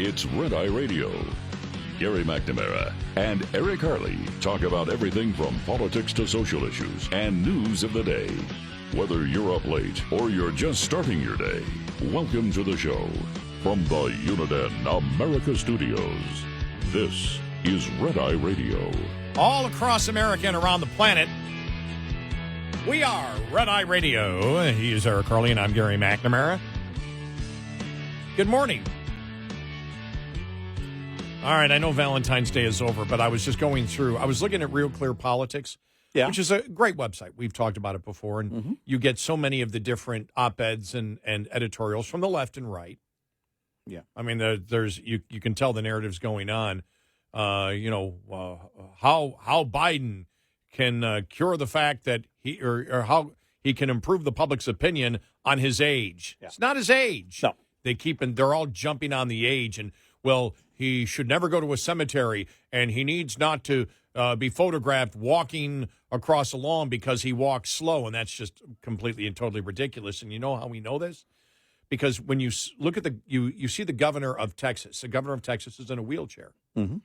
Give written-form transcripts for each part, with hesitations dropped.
It's Red Eye Radio. Gary McNamara and Eric Harley talk about everything from politics to social issues and news of the day. Whether you're up late or you're just starting your day, welcome to the show. From the Uniden America Studios, this is Red Eye Radio. All across America and around the planet, we are Red Eye Radio. He is Eric Harley, and I'm Gary McNamara. Good morning. All right, I know Valentine's Day is over, but I was just going through, I was looking at Real Clear Politics, which is a great website. We've talked about it before, and you get so many of the different op-eds and editorials from the left and right. Yeah. I mean, there's you can tell the narrative's going on. How Biden can cure the fact that he or how he can improve the public's opinion on his age. Yeah. It's not his age. No. They're all jumping on the age, and well, he should never go to a cemetery, and he needs not to be photographed walking across a lawn because he walks slow, and that's just completely and totally ridiculous. And you know how we know this? Because when you look at you see the governor of Texas. The governor of Texas is in a wheelchair. Mm-hmm.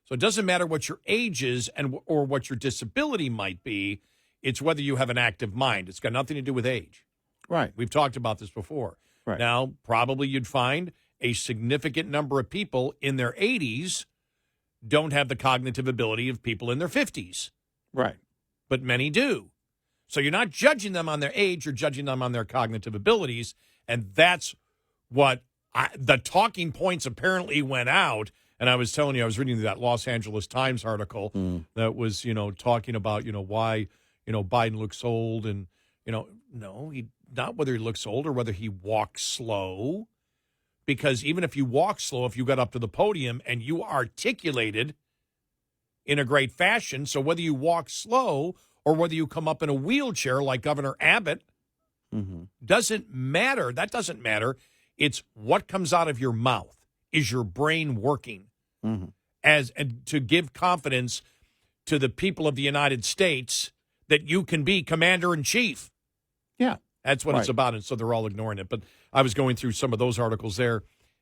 So it doesn't matter what your age is or what your disability might be. It's whether you have an active mind. It's got nothing to do with age. Right. We've talked about this before. Right. Now, probably you'd find a significant number of people in their 80s don't have the cognitive ability of people in their 50s. Right. But many do. So you're not judging them on their age, you're judging them on their cognitive abilities, and that's what the talking points apparently went out. And I was telling you, I was reading that Los Angeles Times article that was, talking about, why, Biden looks old, and, no, not whether he looks old or whether he walks slow. Because even if you walk slow, if you got up to the podium and you articulated in a great fashion, so whether you walk slow or whether you come up in a wheelchair like Governor Abbott, doesn't matter. That doesn't matter. It's what comes out of your mouth. Is your brain working? And to give confidence to the people of the United States that you can be commander-in-chief. Yeah. That's what it's about, and so they're all ignoring it. But I was going through some of those articles there,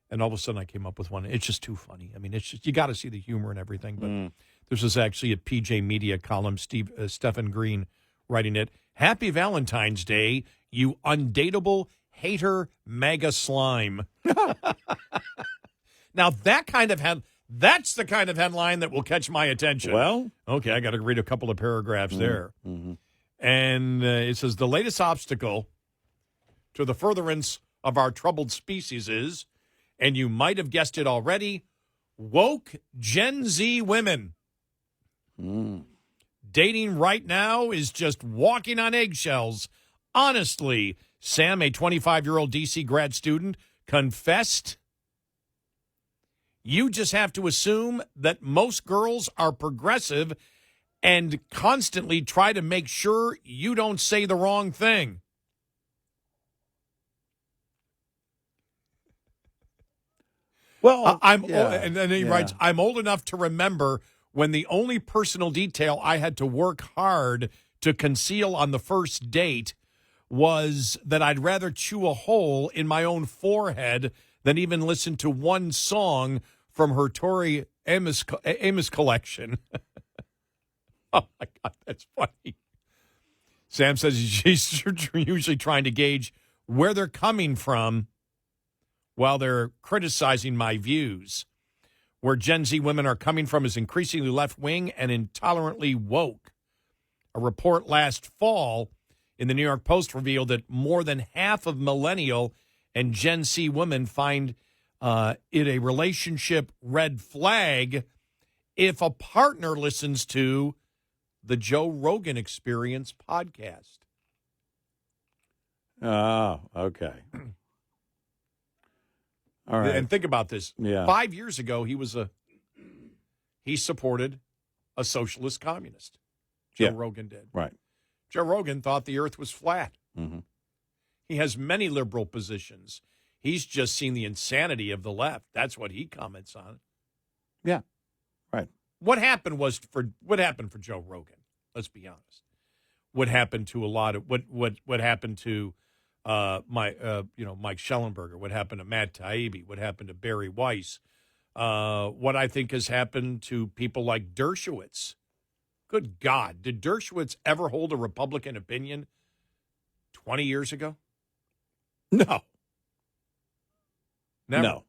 and all of a sudden I came up with one. It's just too funny. I mean, it's just, you got to see the humor and everything. But this is actually a PJ Media column, Stephen Green writing it. Happy Valentine's Day, you undateable hater MAGA slime. Now, that's the kind of headline that will catch my attention. Well, okay, I got to read a couple of paragraphs there. And it says, the latest obstacle to the furtherance of our troubled species is, and you might have guessed it already, woke Gen Z women. Dating right now is just walking on eggshells. Honestly, Sam, a 25-year-old D.C. grad student, confessed, you just have to assume that most girls are progressive and constantly try to make sure you don't say the wrong thing. well, and then he writes, I'm old enough to remember when the only personal detail I had to work hard to conceal on the first date was that I'd rather chew a hole in my own forehead than even listen to one song from her Tori Amos collection. Oh, my God, that's funny. Sam says she's usually trying to gauge where they're coming from while they're criticizing my views. Where Gen Z women are coming from is increasingly left-wing and intolerantly woke. A report last fall in the New York Post revealed that more than half of millennial and Gen Z women find it a relationship red flag if a partner listens to the Joe Rogan Experience podcast. Oh, okay. All right. And think about this. Yeah. 5 years ago, he supported a socialist communist. Joe Rogan did. Right. Joe Rogan thought the earth was flat. Mm-hmm. He has many liberal positions. He's just seen the insanity of the left. That's what he comments on. Yeah. Right. What happened for Joe Rogan? Let's be honest. What happened to a lot of what happened to Mike Schellenberger, what happened to Matt Taibbi, what happened to Barry Weiss, what I think has happened to people like Dershowitz. Good God, did Dershowitz ever hold a Republican opinion 20 years ago? No. Never.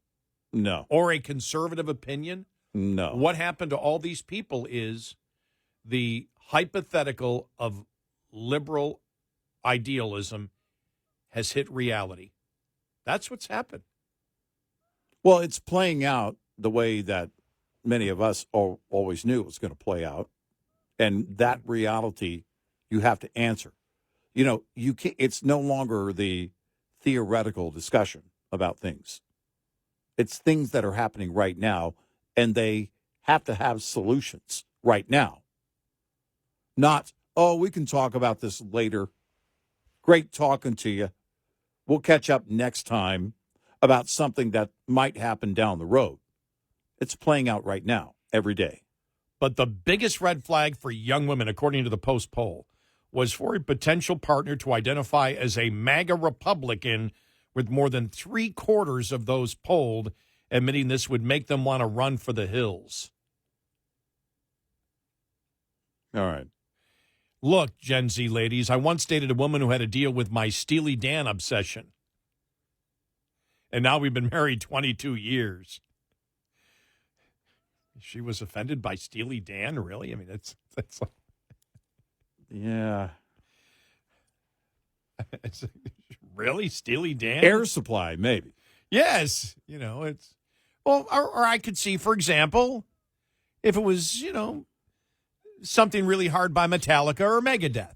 No. Or a conservative opinion? No. What happened to all these people is the hypothetical of liberal idealism has hit reality. That's what's happened. Well, it's playing out the way that many of us always knew it was going to play out. And that reality you have to answer. You know, you can't, it's no longer the theoretical discussion about things. It's things that are happening right now, and they have to have solutions right now. Not, oh, we can talk about this later. Great talking to you. We'll catch up next time about something that might happen down the road. It's playing out right now, every day. But the biggest red flag for young women, according to the Post poll, was for a potential partner to identify as a MAGA Republican, with more than 3/4 of those polled admitting this would make them want to run for the hills. All right. Look, Gen Z ladies, I once dated a woman who had to deal with my Steely Dan obsession. And now we've been married 22 years. She was offended by Steely Dan, really? I mean, that's like... Yeah. Really? Steely Dan? Air Supply, maybe. Yes. You know, it's... Well, or I could see, for example, if it was, something really hard by Metallica or Megadeth.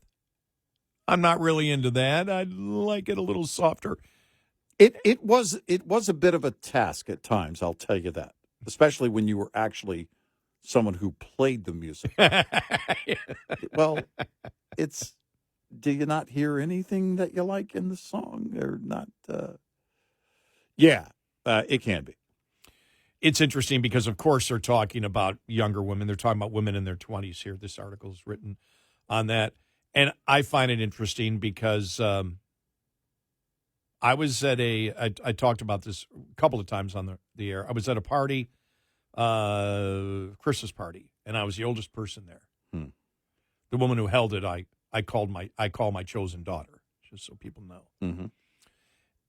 I'm not really into that. I'd like it a little softer. It was a bit of a task at times, I'll tell you that. Especially when you were actually someone who played the music. Well, do you not hear anything that you like in the song or not? It can be. It's interesting because, of course, they're talking about younger women. They're talking about women in their 20s here. This article is written on that. And I find it interesting because I was at I talked about this a couple of times on the air. I was at a party, Christmas party, and I was the oldest person there. The woman who held it, I call my chosen daughter, just so people know. Mm-hmm.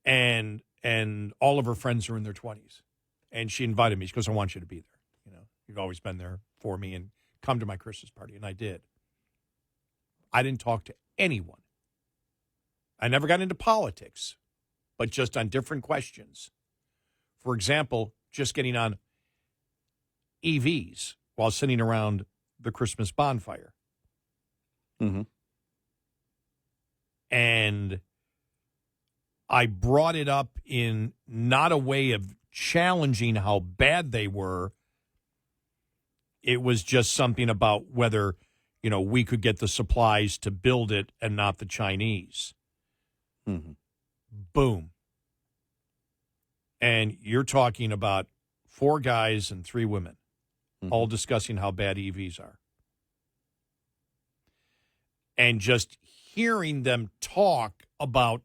And all of her friends are in their 20s. And she invited me. She goes, I want you to be there. You've always been there for me, and come to my Christmas party. And I did. I didn't talk to anyone. I never got into politics, but just on different questions. For example, just getting on EVs while sitting around the Christmas bonfire. Mm-hmm. And I brought it up in not a way of challenging how bad they were. It was just something about whether, we could get the supplies to build it and not the Chinese. Mm-hmm. Boom. And you're talking about 4 guys and 3 women, all discussing how bad EVs are. And just hearing them talk about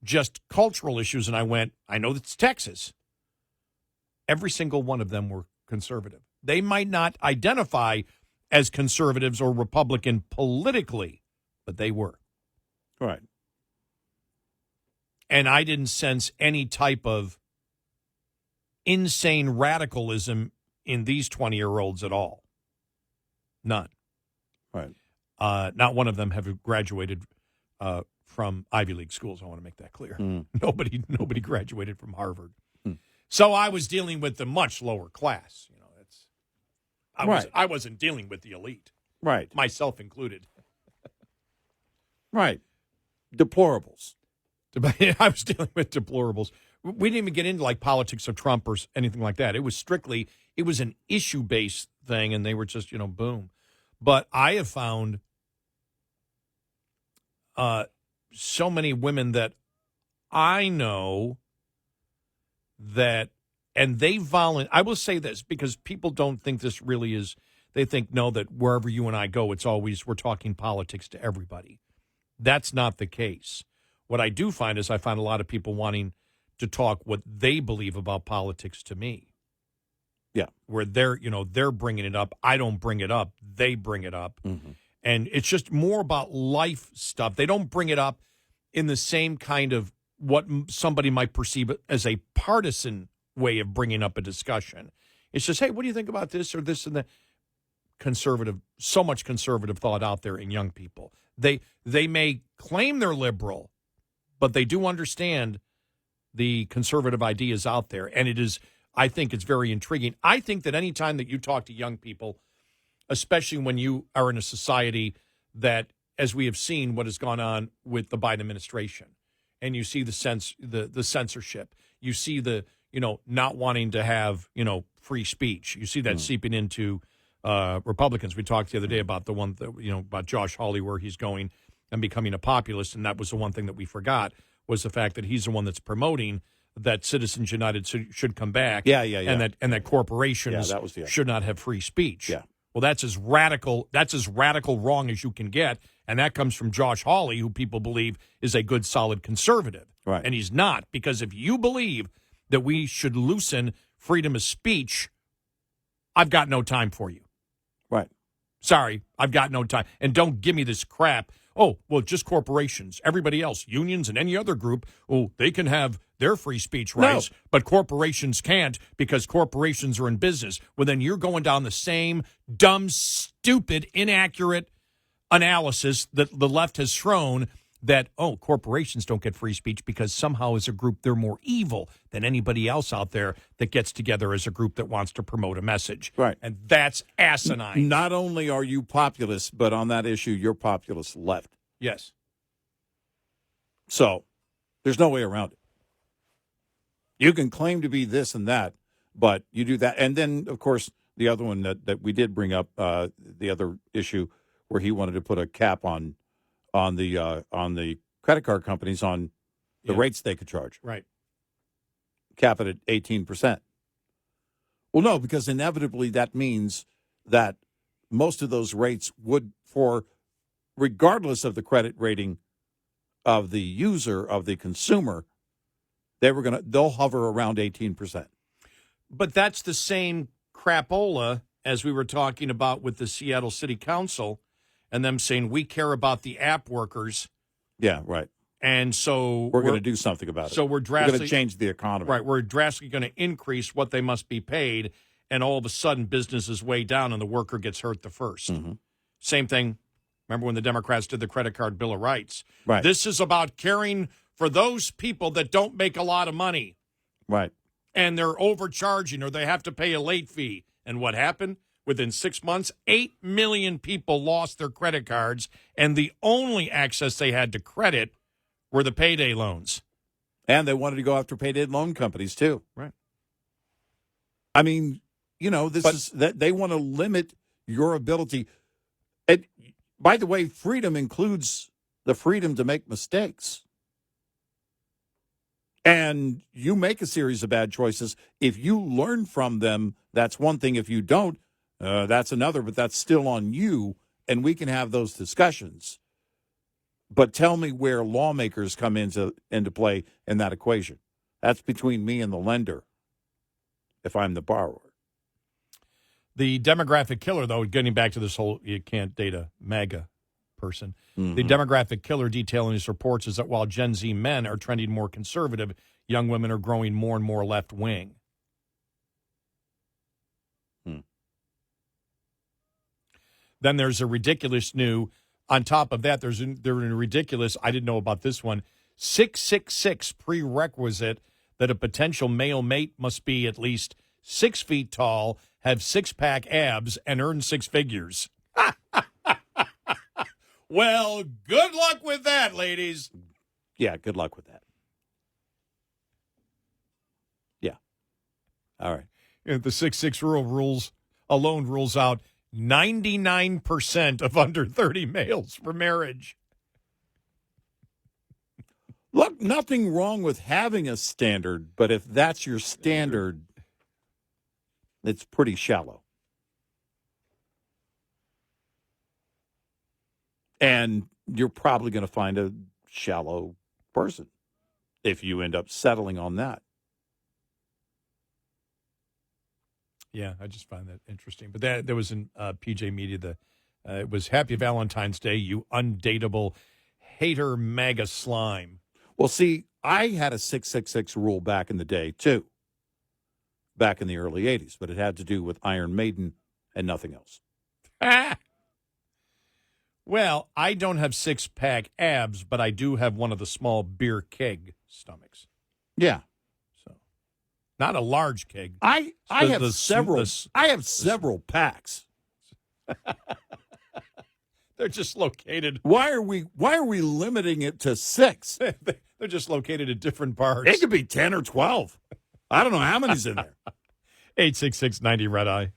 just cultural issues, and I went, I know that's Texas. Every single one of them were conservative. They might not identify as conservatives or Republican politically, but they were. Right. And I didn't sense any type of insane radicalism in these 20-year-olds at all. None. Right. Not one of them have graduated from Ivy League schools. I want to make that clear. Nobody graduated from Harvard. So I was dealing with the much lower class. I wasn't dealing with the elite. Right. Myself included. Right. Deplorables. I was dealing with deplorables. We didn't even get into like politics of Trump or anything like that. It was an issue-based thing, and they were just, boom. But I have found so many women that I know that, and they I will say this because people don't think this really is, they think, no, that wherever you and I go, it's always, we're talking politics to everybody. That's not the case. What I do find is I find a lot of people wanting to talk what they believe about politics to me. Yeah. Where they're bringing it up. I don't bring it up. They bring it up. Mm-hmm. And it's just more about life stuff. They don't bring it up in the same kind of what somebody might perceive as a partisan way of bringing up a discussion. It's just, hey, what do you think about this or this and that? So much conservative thought out there in young people. They may claim they're liberal, but they do understand the conservative ideas out there. And I think it's very intriguing. I think that any time that you talk to young people, especially when you are in a society that, as we have seen, what has gone on with the Biden administration, and you see the censorship, you see the not wanting to have free speech, you see that seeping into Republicans. We talked the other day about the one that, about Josh Hawley, where he's going and becoming a populist, and that was the one thing that we forgot was the fact that he's the one that's promoting that Citizens United should come back, and that corporations should not have free speech. Yeah. Well, that's as radical wrong as you can get, and that comes from Josh Hawley, who people believe is a good, solid conservative. Right. And he's not, because if you believe that we should loosen freedom of speech, I've got no time for you. Right. Sorry, I've got no time. And don't give me this crap. Oh, well, just corporations. Everybody else, unions and any other group, they can have their free speech rights, but corporations can't because corporations are in business. Well, then you're going down the same dumb, stupid, inaccurate analysis that the left has thrown that, corporations don't get free speech because somehow as a group they're more evil than anybody else out there that gets together as a group that wants to promote a message. Right. And that's asinine. Not only are you populist, but on that issue, you're populist left. Yes. So there's no way around it. You can claim to be this and that, but you do that. And then, of course, the other one that we did bring up, the other issue where he wanted to put a cap on the credit card companies on the rates they could charge. Right. Cap it at 18%. Well, no, because inevitably that means that most of those rates would, regardless of the credit rating of the user, of the consumer, they'll hover around 18%. But that's the same crapola as we were talking about with the Seattle City Council and them saying we care about the app workers. Yeah, right. And so we're going to do something about it. So we're going to change the economy. Right, we're drastically going to increase what they must be paid, and all of a sudden business is way down and the worker gets hurt the first. Mm-hmm. Same thing. Remember when the Democrats did the credit card Bill of Rights? Right. This is about caring for those people that don't make a lot of money. Right. And they're overcharging or they have to pay a late fee. And what happened? Within 6 months, 8 million people lost their credit cards, and the only access they had to credit were the payday loans. And they wanted to go after payday loan companies, too. Right. I mean, they want to limit your ability. And, by the way, freedom includes the freedom to make mistakes. And you make a series of bad choices. If you learn from them, that's one thing. If you don't, that's another, but that's still on you, and we can have those discussions. But tell me where lawmakers come into play in that equation. That's between me and the lender, if I'm the borrower. The demographic killer, though, getting back to this whole you can't date a MAGA person, Mm-hmm. the demographic killer detailing his reports is that while Gen Z men are trending more conservative, young women are growing more and more left-wing. Then there's a ridiculous new, on top of that, there's a ridiculous, I didn't know about this one, 666 prerequisite that a potential male mate must be at least 6 feet tall, have six-pack abs, and earn six figures. Well, good luck with that, ladies. Yeah, good luck with that. Yeah. All right. The 6'6" rule alone rules out 99% of under 30 males for marriage. Look, nothing wrong with having a standard, but if that's your standard, it's pretty shallow. And you're probably going to find a shallow person if you end up settling on that. Yeah, I just find that interesting. But there was in PJ Media, it was Happy Valentine's Day, you undateable hater MAGA slime. Well, see, I had a 666 rule back in the day, too, back in the early 80s, but it had to do with Iron Maiden and nothing else. Well, I don't have six-pack abs, but I do have one of the small beer keg stomachs. Yeah. So, not a large keg. I have several packs. They're just located. Why are we limiting it to 6? They're just located at different parts. It could be 10 or 12. I don't know how many's in there. 866-90 Red Eye.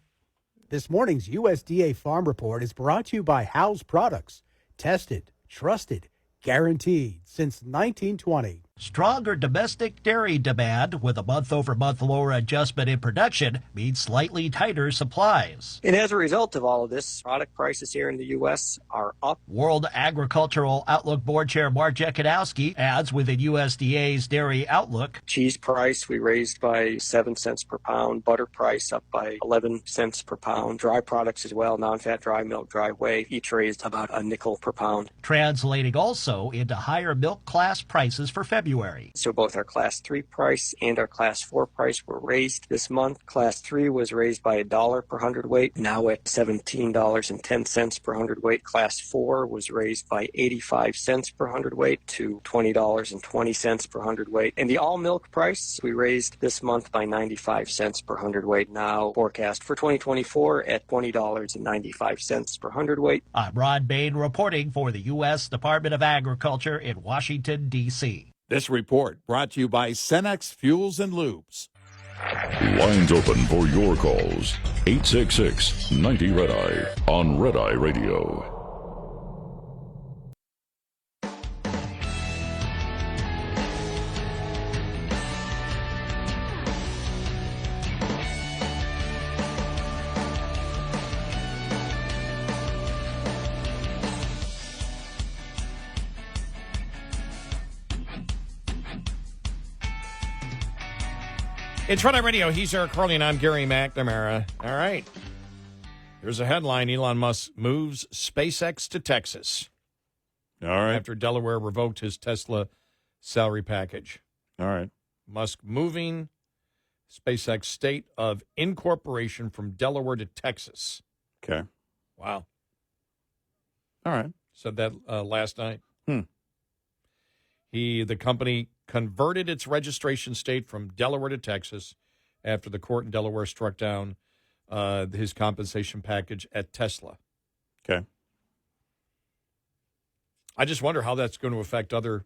This morning's USDA Farm Report is brought to you by House Products. Tested, trusted, guaranteed since 1920. Stronger domestic dairy demand with a month-over-month lower adjustment in production means slightly tighter supplies. And as a result of all of this, product prices here in the U.S. are up. World Agricultural Outlook Board Chair Mark Jekanowski adds within USDA's Dairy Outlook. Cheese price we raised by 7 cents per pound. Butter price up by 11 cents per pound. Dry products as well, non-fat dry milk, dry whey, each raised about a nickel per pound. Translating also into higher milk class prices for February. So both our Class 3 price and our Class 4 price were raised this month. Class 3 was raised by $1 per hundredweight, now at $17.10 per hundredweight. Class 4 was raised by 85 cents per hundredweight to $20.20 per hundredweight. And the all milk price we raised this month by 95 cents per hundredweight, now forecast for 2024 at $20.95 per hundredweight. I'm Ron Bain reporting for the U.S. Department of Agriculture in Washington, D.C. This report brought to you by Cenex Fuels and Lubes. Lines open for your calls. 866-90 Red Eye on Red Eye Radio. It's Red Eye Radio. He's Eric Harley, and I'm Gary McNamara. All right. Here's a headline. Elon Musk moves SpaceX to Texas. All right. After Delaware revoked his Tesla salary package. All right. Musk moving SpaceX state of incorporation from Delaware to Texas. Okay. Wow. All right. Said that last night. The company converted its registration state from Delaware to Texas after the court in Delaware struck down his compensation package at Tesla. Okay. I just wonder how that's going to affect other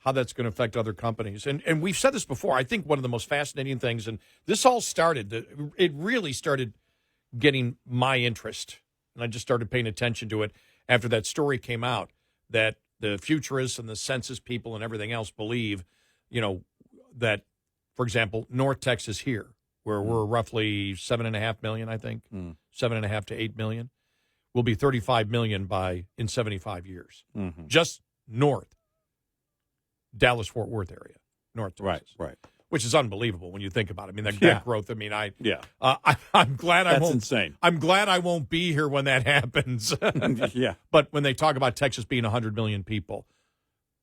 companies. And we've said this before. I think one of the most fascinating things, and this all started, it really started getting my interest, and I just started paying attention to it after that story came out that the futurists and the census people and everything else believe, that, for example, North Texas here, where we're roughly 7.5 million, I think, 7.5 to 8 million, will be 35 million in 75 years. Mm-hmm. Just north, Dallas-Fort Worth area, North Texas. Right. Which is unbelievable when you think about it. I mean, that growth. I mean, I'm glad That's insane. I'm glad I won't be here when that happens. Yeah. But when they talk about Texas being 100 million people,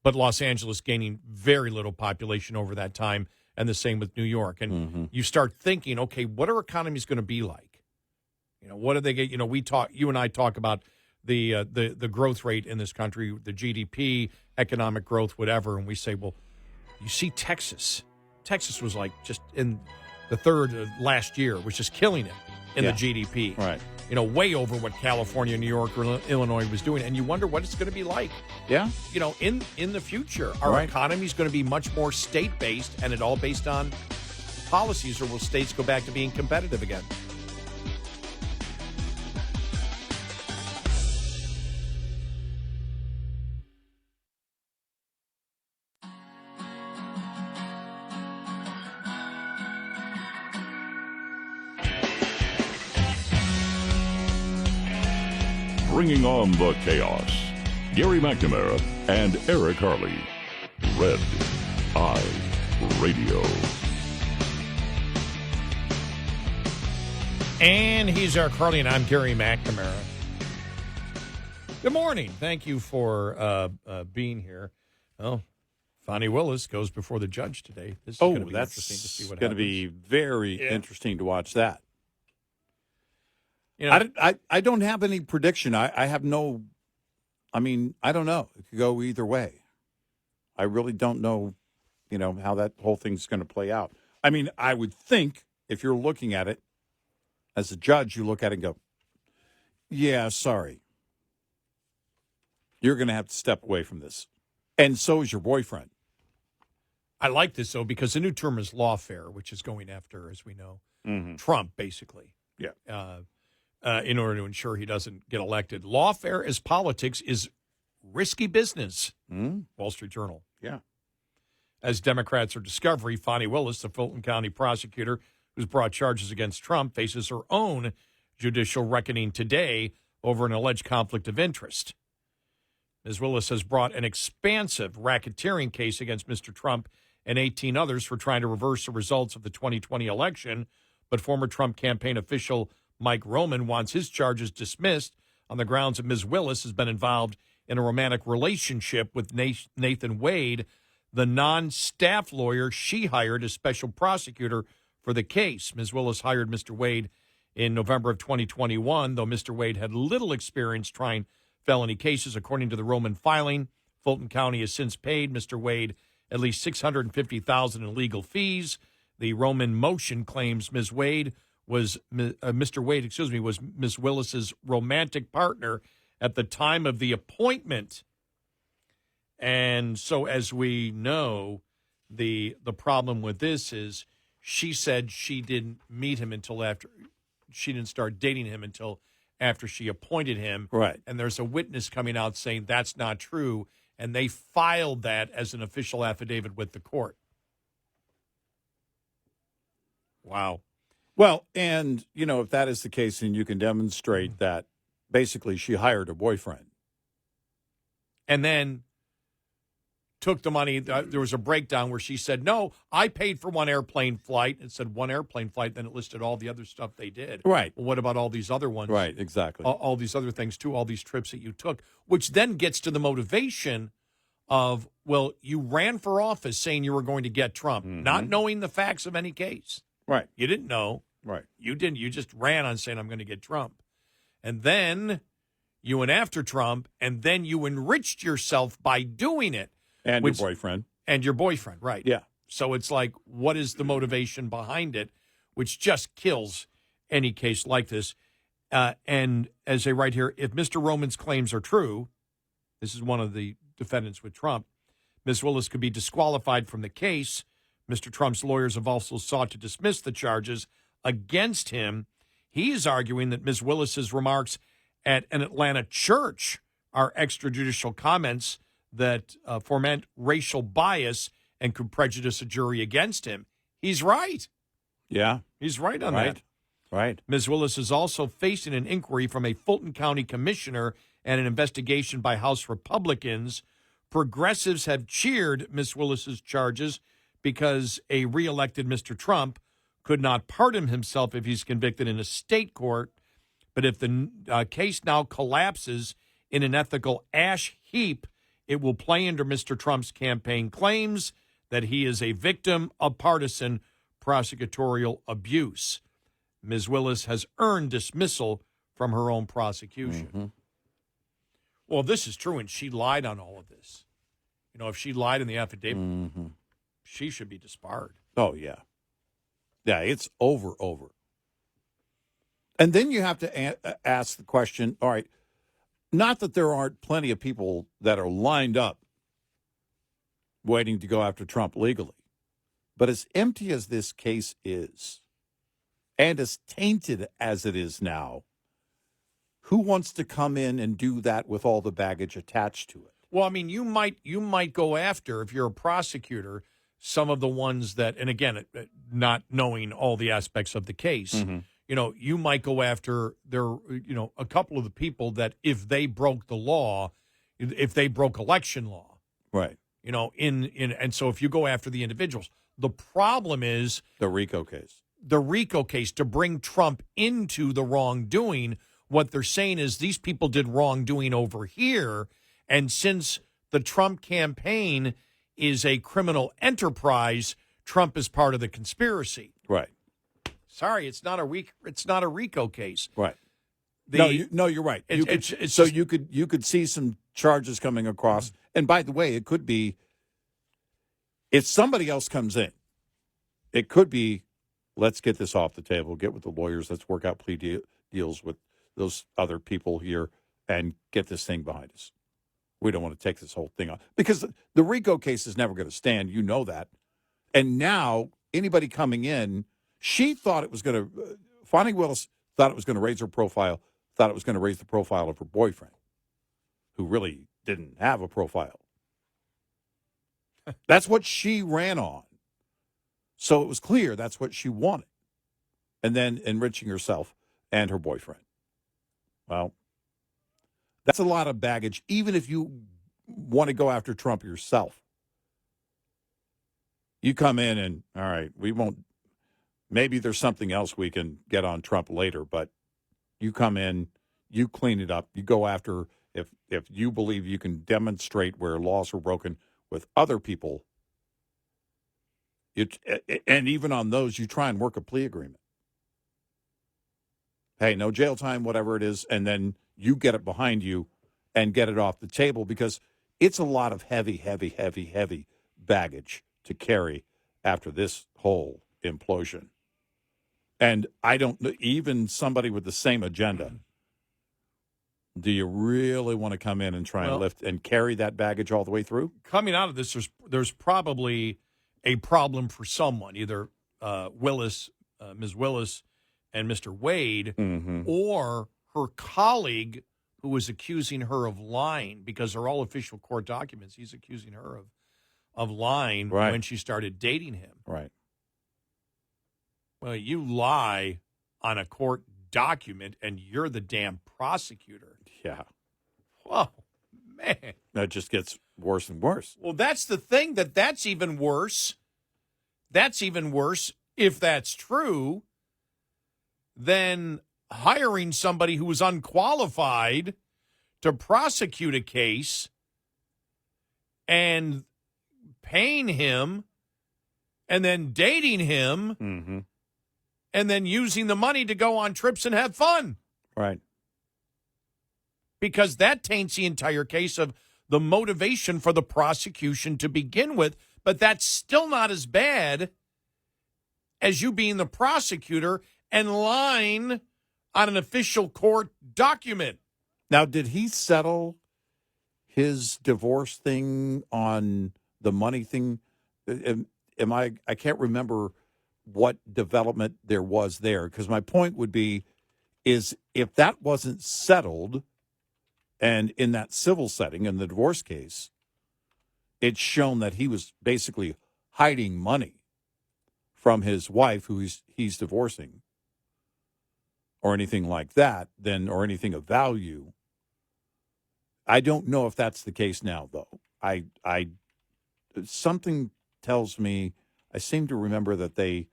but Los Angeles gaining very little population over that time, and the same with New York, and you start thinking, okay, what are economies going to be like? What do they get? You and I talk about the growth rate in this country, the GDP, economic growth, whatever, and we say, well, you see Texas. Texas was like just in the third of last year, was just killing it in the GDP. Right. Way over what California, New York, or Illinois was doing. And you wonder what it's going to be like. Yeah. In the future. Our economy is going to be much more state-based, and it all based on policies, or will states go back to being competitive again? Bringing on the chaos. Gary McNamara and Eric Harley. Red Eye Radio. And he's Eric Harley, and I'm Gary McNamara. Good morning. Thank you for being here. Well, Fanni Willis goes before the judge today. This is going to be interesting to see what happens. Going to be very interesting to watch that. You know, I don't have any prediction. I have no. I mean, I don't know. It could go either way. I really don't know, how that whole thing's going to play out. I mean, I would think if you're looking at it as a judge, you look at it and go, yeah, sorry. You're going to have to step away from this. And so is your boyfriend. I like this, though, because the new term is lawfare, which is going after, as we know, Trump, basically. Yeah. In order to ensure he doesn't get elected. Lawfare as politics is risky business. Wall Street Journal. Yeah. As Democrats are discovering, Fanni Willis, the Fulton County prosecutor who's brought charges against Trump, faces her own judicial reckoning today over an alleged conflict of interest. Ms. Willis has brought an expansive racketeering case against Mr. Trump and 18 others for trying to reverse the results of the 2020 election, but former Trump campaign official Mike Roman wants his charges dismissed on the grounds that Ms. Willis has been involved in a romantic relationship with Nathan Wade, the non-staff lawyer she hired as special prosecutor for the case. Ms. Willis hired Mr. Wade in November of 2021, though Mr. Wade had little experience trying felony cases. According to the Roman filing, Fulton County has since paid Mr. Wade at least $650,000 in legal fees. The Roman motion claims Mr. Wade was Ms. Willis's romantic partner at the time of the appointment. And so, as we know, the problem with this is she said she didn't meet him until after she didn't start dating him until after she appointed him. Right. And there's a witness coming out saying that's not true, and they filed that as an official affidavit with the court. Wow. Well, and, if that is the case, then you can demonstrate that basically she hired a boyfriend. And then took the money. There was a breakdown where she said, no, I paid for one airplane flight. It said one airplane flight. Then it listed all the other stuff they did. Right. Well, what about all these other ones? Right, exactly. All these other things, too, all these trips that you took, which then gets to the motivation of, well, you ran for office saying you were going to get Trump, not knowing the facts of any case. Right. You didn't know. Right. You didn't. You just ran on saying, I'm going to get Trump. And then you went after Trump, and then you enriched yourself by doing it. And your boyfriend. And your boyfriend, right. Yeah. So it's like, what is the motivation behind it, which just kills any case like this. And as they write here, if Mr. Roman's claims are true, this is one of the defendants with Trump, Ms. Willis could be disqualified from the case. Mr. Trump's lawyers have also sought to dismiss the charges against him. He's arguing that Ms. Willis's remarks at an Atlanta church are extrajudicial comments that foment racial bias and could prejudice a jury against him. He's right. Yeah. He's right on that. Right. Ms. Willis is also facing an inquiry from a Fulton County commissioner and an investigation by House Republicans. Progressives have cheered Ms. Willis's charges because a reelected Mr. Trump could not pardon himself if he's convicted in a state court. But if the case now collapses in an ethical ash heap, it will play into Mr. Trump's campaign claims that he is a victim of partisan prosecutorial abuse. Ms. Willis has earned dismissal from her own prosecution. Well, this is true, and she lied on all of this. If she lied in the affidavit, she should be disbarred. Oh, yeah. Yeah, it's over. And then you have to ask the question, all right, not that there aren't plenty of people that are lined up waiting to go after Trump legally, but as empty as this case is, and as tainted as it is now, who wants to come in and do that with all the baggage attached to it? Well, I mean, you might go after, if you're a prosecutor, some of the ones that, and again, not knowing all the aspects of the case, you might go after a couple of the people that if they broke the law, if they broke election law. Right. You know, and so if you go after the individuals, the problem is The RICO case. the RICO case to bring Trump into the wrongdoing. What they're saying is these people did wrongdoing over here, and since the Trump campaign is a criminal enterprise, Trump is part of the conspiracy. Right. Sorry, it's not a RICO case. Right. The- you're right. It's So just- you could see some charges coming across. And by the way, it could be if somebody else comes in, it could be, let's get this off the table, get with the lawyers, let's work out plea deals with those other people here and get this thing behind us. We don't want to take this whole thing on. Because the RICO case is never going to stand. You know that. And now anybody coming in, she thought it was going to, Fanni Willis thought it was going to raise her profile, thought it was going to raise the profile of her boyfriend, who really didn't have a profile. That's what she ran on. So it was clear that's what she wanted. And then enriching herself and her boyfriend. Well, that's a lot of baggage, even if you want to go after Trump yourself. You come in and, all right, we won't, maybe there's something else we can get on Trump later, but you come in, you clean it up, you go after, if you believe you can demonstrate where laws were broken with other people, and even on those, you try and work a plea agreement. Hey, no jail time, whatever it is, and then you get it behind you and get it off the table because it's a lot of heavy, heavy, heavy, heavy baggage to carry after this whole implosion. And I don't know, even somebody with the same agenda, do you really want to come in and try and lift and carry that baggage all the way through? Coming out of this, there's probably a problem for someone, either Willis, Ms. Willis, and Mr. Wade, or her colleague who was accusing her of lying, because they're all official court documents. He's accusing her of lying when she started dating him. Right. Well, you lie on a court document, and you're the damn prosecutor. Yeah. Whoa, man. That just gets worse and worse. Well, that's the thing, that's even worse. That's even worse, if that's true, than hiring somebody who was unqualified to prosecute a case and paying him and then dating him and then using the money to go on trips and have fun. Right. Because that taints the entire case of the motivation for the prosecution to begin with. But that's still not as bad as you being the prosecutor and lying on an official court document. Now, did he settle his divorce thing on the money thing? I can't remember what development there was there, because my point would be is if that wasn't settled and in that civil setting, in the divorce case, it's shown that he was basically hiding money from his wife who he's divorcing or anything like that, then, or anything of value. I don't know if that's the case now, though. Something tells me, I seem to remember that they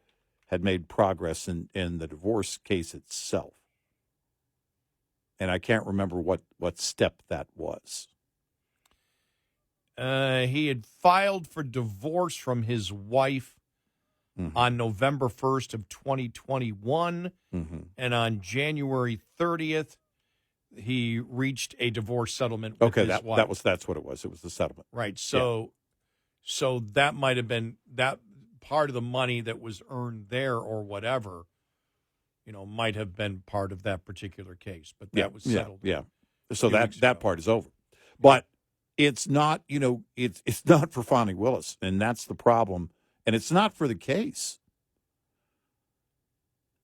had made progress in the divorce case itself. And I can't remember what step that was. He had filed for divorce from his wife on November 1st of 2021. And on January 30th, he reached a divorce settlement with his wife. That's what it was. It was the settlement. Right. So that might have been that part of the money that was earned there or whatever, might have been part of that particular case. But that was settled. Yeah. So that part is over. But it's not, it's not for Fanni Willis, and that's the problem. And it's not for the case.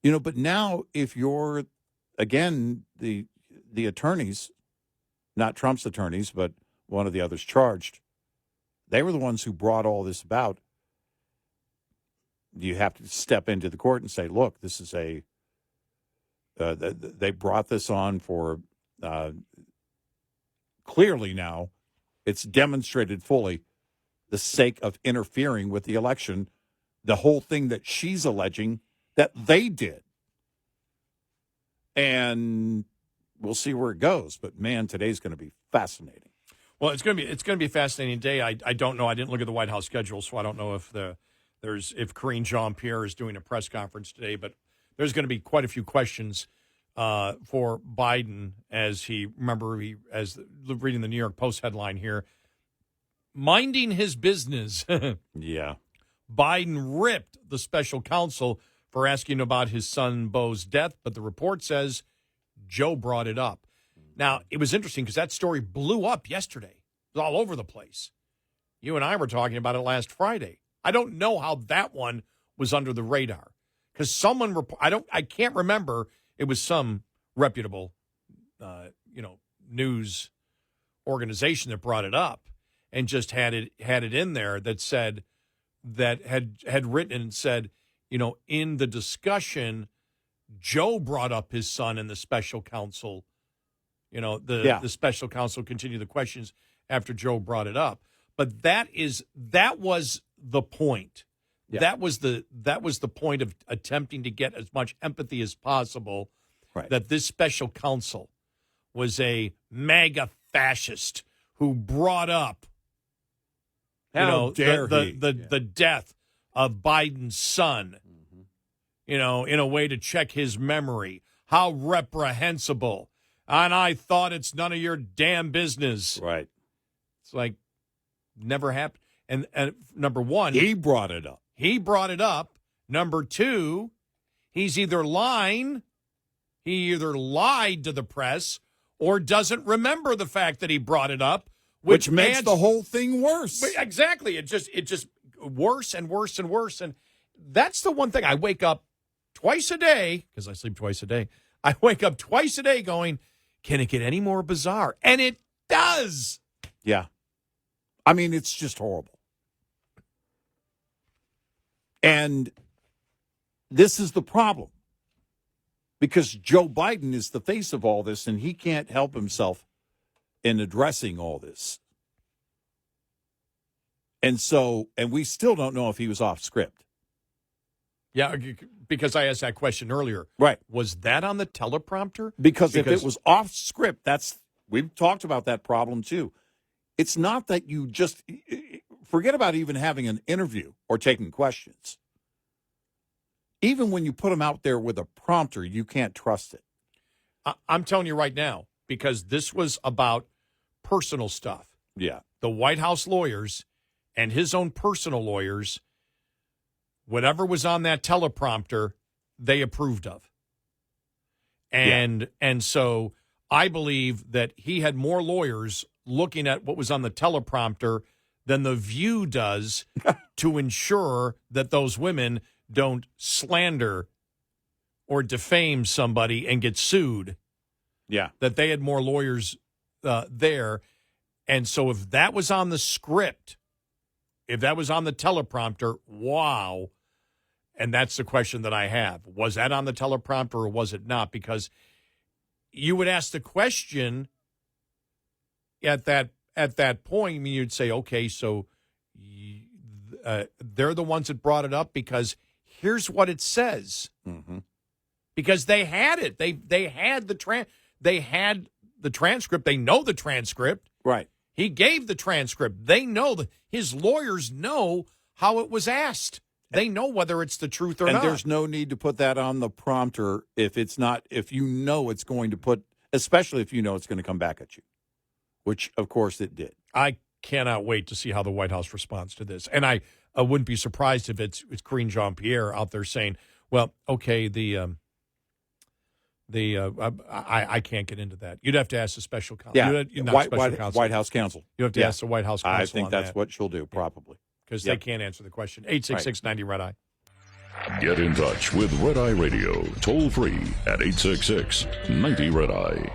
But now if you're, again, the attorneys, not Trump's attorneys, but one of the others charged, they were the ones who brought all this about. You have to step into the court and say, look, this is they brought this on for clearly now it's demonstrated fully the sake of interfering with the election, the whole thing that she's alleging that they did. And we'll see where it goes. But, man, today's going to be fascinating. Well, it's going to be a fascinating day. I don't know. I didn't look at the White House schedule, so I don't know if if Karine Jean-Pierre is doing a press conference today. But there's going to be quite a few questions for Biden as reading the New York Post headline here, minding his business. Yeah. Biden ripped the special counsel for asking about his son Beau's death, but the report says Joe brought it up. Now, it was interesting because that story blew up yesterday. It was all over the place. You and I were talking about it last Friday. I don't know how that one was under the radar because someone I can't remember. It was some reputable, news organization that brought it up and just had it in there that said that had written and said, in the discussion, Joe brought up his son and the special counsel. The special counsel continued the questions after Joe brought it up. But that was the point. Yeah. That was the point of attempting to get as much empathy as possible. Right. That this special counsel was a MAGA fascist who brought up, the death of Biden's son, in a way to check his memory. How reprehensible. And I thought it's none of your damn business. Right. It's like never happened. And number one, he brought it up. Number two, he's either lying, he either lied to the press or doesn't remember the fact that he brought it up, which makes the whole thing worse. Exactly. It just worse and worse and worse. And that's the one thing. I wake up twice a day, because I sleep twice a day. I wake up twice a day going, can it get any more bizarre? And it does. Yeah. I mean, it's just horrible. And this is the problem. Because Joe Biden is the face of all this, and he can't help himself in addressing all this. And we still don't know if he was off script. Yeah, because I asked that question earlier. Right. Was that on the teleprompter? Because if it was off script, we've talked about that problem too. It's not that you just forget about even having an interview or taking questions. Even when you put them out there with a prompter, you can't trust it. I'm telling you right now, because this was about personal stuff. Yeah. The White House lawyers and his own personal lawyers, whatever was on that teleprompter, they approved of. And so I believe that he had more lawyers looking at what was on the teleprompter than The View does to ensure that those women don't slander or defame somebody and get sued. Yeah. That they had more lawyers there. And so if that was on the script, if that was on the teleprompter, wow. And that's the question that I have. Was that on the teleprompter or was it not? Because you would ask the question at that point. I mean, you'd say, okay, so they're the ones that brought it up because here's what it says. Mm-hmm. Because they had it. They had the transcript. They know the transcript. Right. He gave the transcript. They know his lawyers know how it was asked. They know whether it's the truth or not. And there's no need to put that on the prompter if you know it's going to put, especially if you know it's going to come back at you, which, of course, it did. I cannot wait to see how the White House responds to this. And I wouldn't be surprised if it's Karine Jean-Pierre out there saying, well, okay, I can't get into that. You'd have to ask the special counsel. Yeah, White House counsel. You have to ask the White House counsel. I think that's what she'll do, probably. Because they can't answer the question. 866-90-RED-EYE. Get in touch with Red Eye Radio, toll free at 866-90-RED-EYE.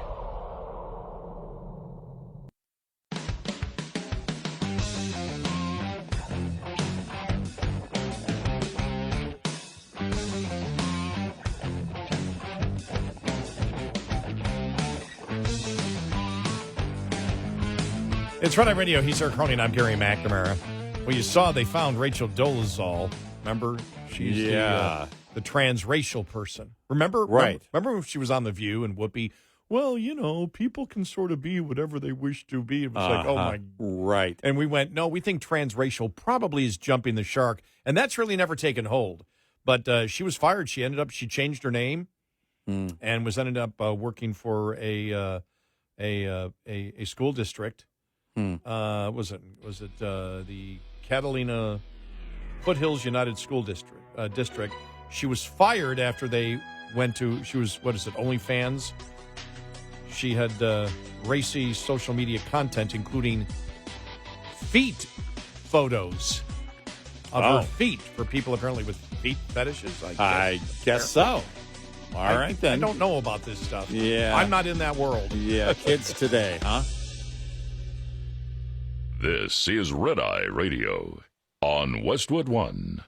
It's Red Eye Radio. He's Eric Harley, and I'm Gary McNamara. Well, you saw they found Rachel Dolezal. Remember? She's the transracial person. Remember? Right. Remember when she was on The View and Whoopi? Well, you know, people can sort of be whatever they wish to be. It was like, oh, my. Right. And we went, no, we think transracial probably is jumping the shark. And that's really never taken hold. But she was fired. She changed her name and ended up working for a school district. Was it the Catalina Foothills United School District? She was fired after they went to. She was OnlyFans. She had racy social media content, including feet photos of her feet for people apparently with feet fetishes. I guess so. All right, then. I don't know about this stuff. Yeah, I'm not in that world. Yeah, kids today, huh? This is Red Eye Radio on Westwood One.